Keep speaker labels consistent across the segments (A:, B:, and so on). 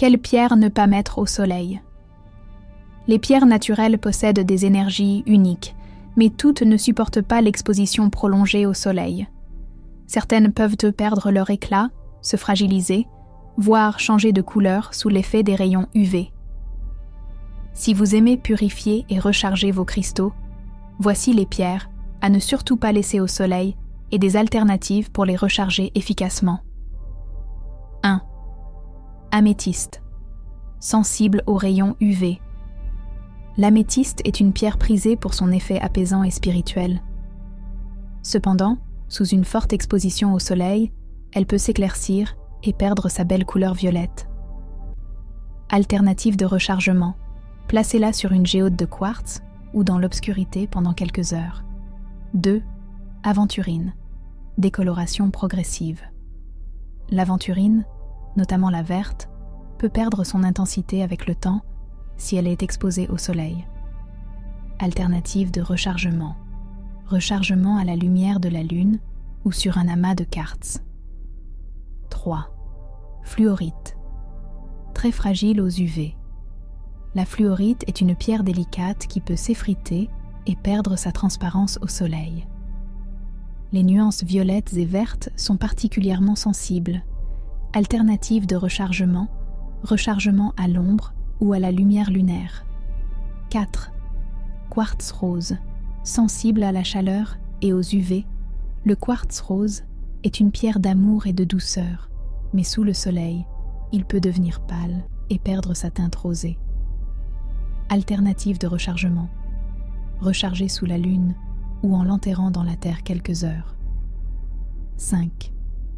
A: Quelle pierre ne pas mettre au soleil? Les pierres naturelles possèdent des énergies uniques, mais toutes ne supportent pas l'exposition prolongée au soleil. Certaines peuvent perdre leur éclat, se fragiliser, voire changer de couleur sous l'effet des rayons UV. Si vous aimez purifier et recharger vos cristaux, voici les pierres à ne surtout pas laisser au soleil et des alternatives pour les recharger efficacement. 1. Améthyste. Sensible aux rayons UV. L'améthyste est une pierre prisée pour son effet apaisant et spirituel. Cependant, sous une forte exposition au soleil, elle peut s'éclaircir et perdre sa belle couleur violette. Alternative de rechargement. Placez-la sur une géode de quartz ou dans l'obscurité pendant quelques heures. 2. Aventurine. Décoloration progressive. L'aventurine, notamment la verte, peut perdre son intensité avec le temps si elle est exposée au soleil. Alternative de rechargement. Rechargement à la lumière de la lune ou sur un amas de quartz. 3. Fluorite. Très fragile aux UV. La fluorite est une pierre délicate qui peut s'effriter et perdre sa transparence au soleil. Les nuances violettes et vertes sont particulièrement sensibles. Alternative de rechargement, rechargement à l'ombre ou à la lumière lunaire. 4. Quartz rose. Sensible à la chaleur et aux UV, le quartz rose est une pierre d'amour et de douceur, mais sous le soleil, il peut devenir pâle et perdre sa teinte rosée. Alternative de rechargement. Recharger sous la lune ou en l'enterrant dans la terre quelques heures. 5.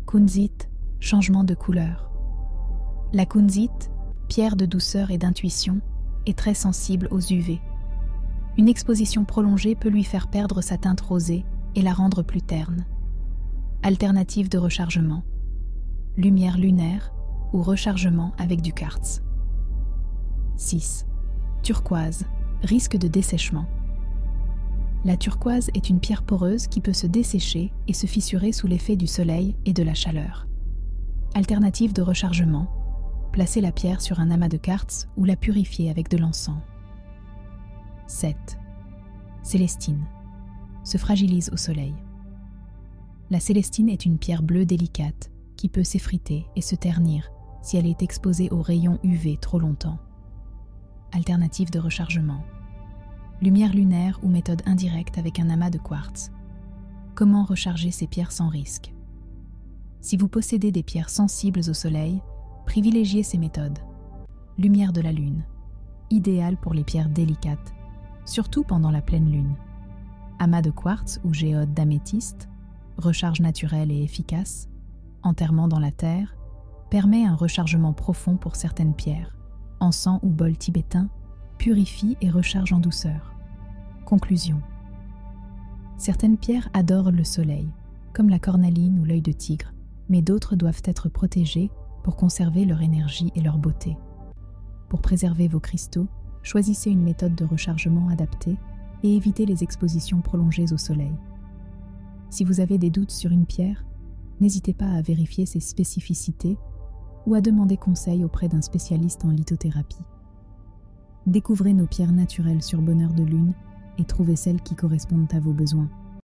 A: Kunzite, changement de couleur. La kunzite, pierre de douceur et d'intuition, est très sensible aux UV. Une exposition prolongée peut lui faire perdre sa teinte rosée et la rendre plus terne. Alternative de rechargement. Lumière lunaire ou rechargement avec du quartz. 6. Turquoise, risque de dessèchement. La turquoise est une pierre poreuse qui peut se dessécher et se fissurer sous l'effet du soleil et de la chaleur. Alternative de rechargement. Placez la pierre sur un amas de quartz ou la purifier avec de l'encens. 7. Célestine. Se fragilise au soleil. La célestine est une pierre bleue délicate qui peut s'effriter et se ternir si elle est exposée aux rayons UV trop longtemps. Alternative de rechargement. Lumière lunaire ou méthode indirecte avec un amas de quartz. Comment recharger ces pierres sans risque? Si vous possédez des pierres sensibles au soleil, privilégiez ces méthodes. Lumière de la lune. Idéale pour les pierres délicates, surtout pendant la pleine lune. Amas de quartz ou géode d'améthyste, recharge naturelle et efficace, enterrement dans la terre, permet un rechargement profond pour certaines pierres. Encens ou bol tibétain, purifie et recharge en douceur. Conclusion. Certaines pierres adorent le soleil, comme la cornaline ou l'œil de tigre, mais d'autres doivent être protégées pour conserver leur énergie et leur beauté. Pour préserver vos cristaux, choisissez une méthode de rechargement adaptée et évitez les expositions prolongées au soleil. Si vous avez des doutes sur une pierre, n'hésitez pas à vérifier ses spécificités ou à demander conseil auprès d'un spécialiste en lithothérapie. Découvrez nos pierres naturelles sur Bonheur de Lune et trouvez celles qui correspondent à vos besoins.